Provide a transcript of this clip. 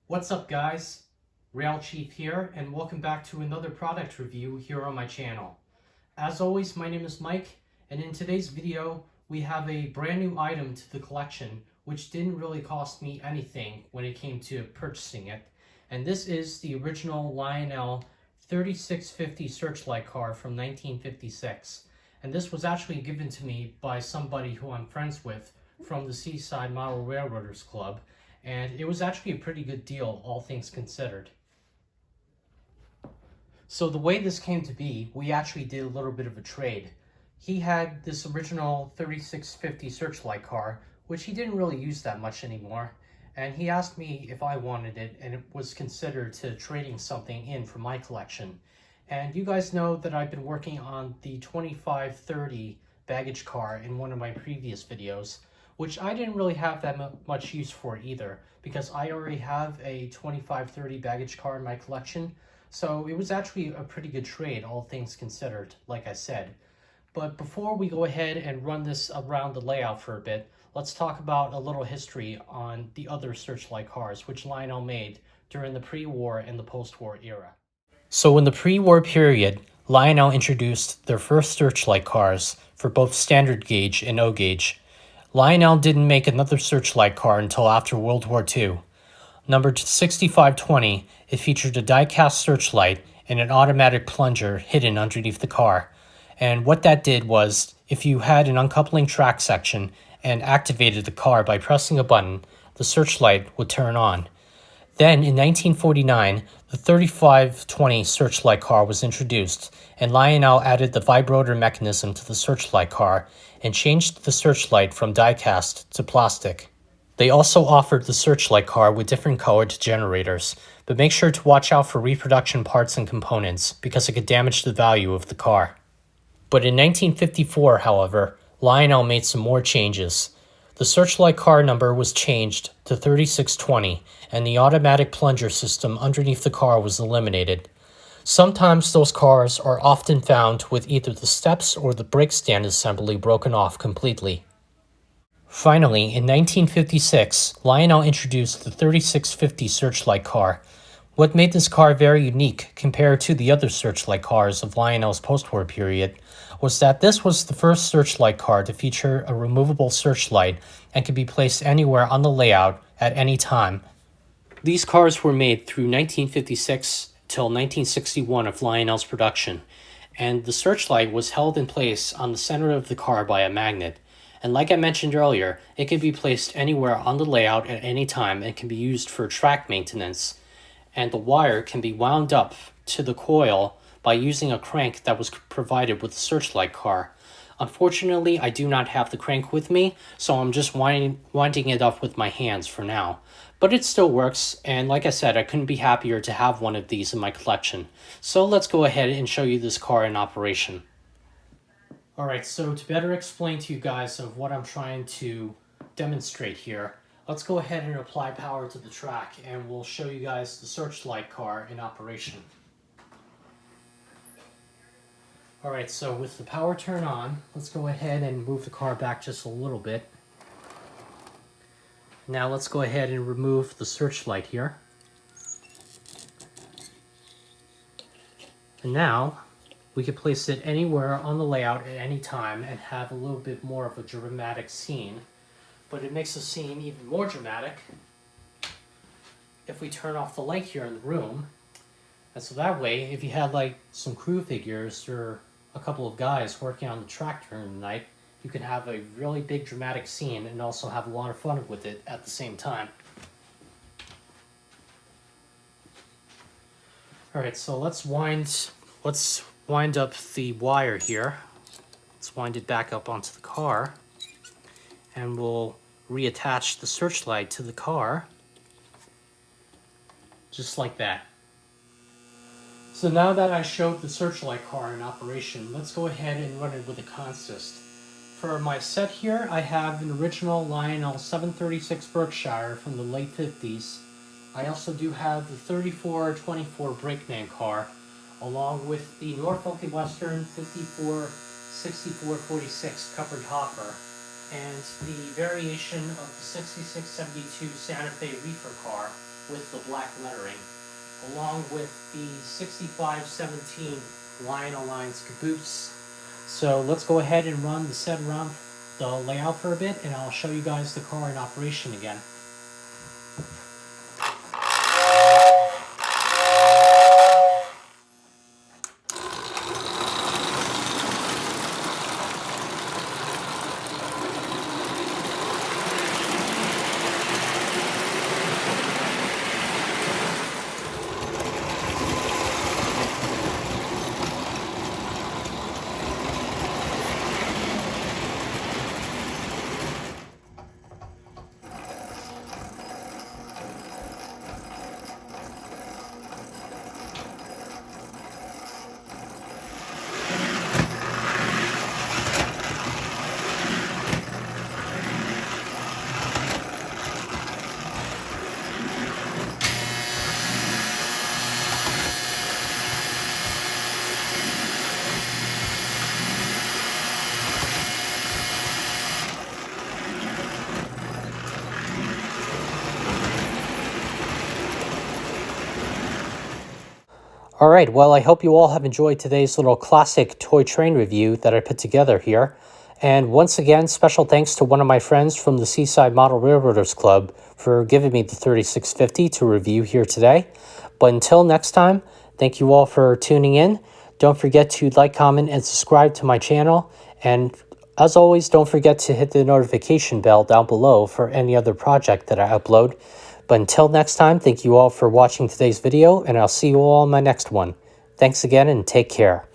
What's up guys, Rail Chief here, and welcome back to another product review here on my channel. As always, my name is Mike, and in today's video we have a brand new item to the collection which didn't really cost me anything when it came to purchasing it, and this is the original Lionel 3650 Searchlight car from 1956. And this was actually given to me by somebody who I'm friends with from the Seaside Model Railroaders Club, and it was actually a pretty good deal, all things considered. So the way this came to be, we actually did a little bit of a trade. He had this original 3650 Searchlight car, which he didn't really use that much anymore, and he asked me if I wanted it, and it was considered to trading something in for my collection. And you guys know that I've been working on the 2530 baggage car in one of my previous videos, which I didn't really have that much use for either, because I already have a 2530 baggage car in my collection, so it was actually a pretty good trade, all things considered, like I said. But before we go ahead and run this around the layout for a bit, let's talk about a little history on the other Searchlight cars, which Lionel made during the pre-war and the post-war era. So in the pre-war period, Lionel introduced their first Searchlight cars for both standard gauge and O gauge. Lionel didn't make another Searchlight car until after World War II. Numbered 6520, it featured a die-cast searchlight and an automatic plunger hidden underneath the car. And what that did was, if you had an uncoupling track section and activated the car by pressing a button, the searchlight would turn on. Then, in 1949, the 3520 Searchlight car was introduced, and Lionel added the vibrotor mechanism to the Searchlight car and changed the searchlight from die-cast to plastic. They also offered the Searchlight car with different colored generators, but make sure to watch out for reproduction parts and components because it could damage the value of the car. But in 1954, however, Lionel made some more changes. The Searchlight car number was changed to 3620, and the automatic plunger system underneath the car was eliminated. Sometimes those cars are often found with either the steps or the brake stand assembly broken off completely. Finally, in 1956, Lionel introduced the 3650 Searchlight car. What made this car very unique compared to the other Searchlight cars of Lionel's post-war period was that this was the first Searchlight car to feature a removable searchlight and could be placed anywhere on the layout at any time. These cars were made through 1956 till 1961 of Lionel's production, and the searchlight was held in place on the center of the car by a magnet. And like I mentioned earlier, it can be placed anywhere on the layout at any time and can be used for track maintenance. And the wire can be wound up to the coil by using a crank that was provided with the Searchlight car. Unfortunately, I do not have the crank with me, so I'm just winding it up with my hands for now. But it still works, and like I said, I couldn't be happier to have one of these in my collection. So let's go ahead and show you this car in operation. Alright, so to better explain to you guys of what I'm trying to demonstrate here, let's go ahead and apply power to the track, and we'll show you guys the Searchlight car in operation. Alright, so with the power turned on, let's go ahead and move the car back just a little bit. Now let's go ahead and remove the searchlight here. And now we can place it anywhere on the layout at any time and have a little bit more of a dramatic scene. But it makes the scene even more dramatic if we turn off the light here in the room. And so that way, if you had like some crew figures or a couple of guys working on the track during the night, you can have a really big dramatic scene and also have a lot of fun with it at the same time. Alright, so let's wind up the wire here. Let's wind it back up onto the car, and we'll reattach the searchlight to the car, just like that. So now that I showed the Searchlight car in operation, let's go ahead and run it with a consist. For my set here, I have an original Lionel 736 Berkshire from the late 50s. I also do have the 3424 Brakeman car, along with the Norfolk & Western 546446 covered hopper, and the variation of the 6672 Santa Fe reefer car, with the black lettering, along with the 6517 Lionel Lines caboose. So let's go ahead and run the set around the layout for a bit, and I'll show you guys the car in operation again. Alright, well, I hope you all have enjoyed today's little classic toy train review that I put together here. And once again, special thanks to one of my friends from the Seaside Model Railroaders Club for giving me the 3650 to review here today. But until next time, thank you all for tuning in. Don't forget to like, comment, and subscribe to my channel. And as always, don't forget to hit the notification bell down below for any other project that I upload. But until next time, thank you all for watching today's video, and I'll see you all in my next one. Thanks again, and take care.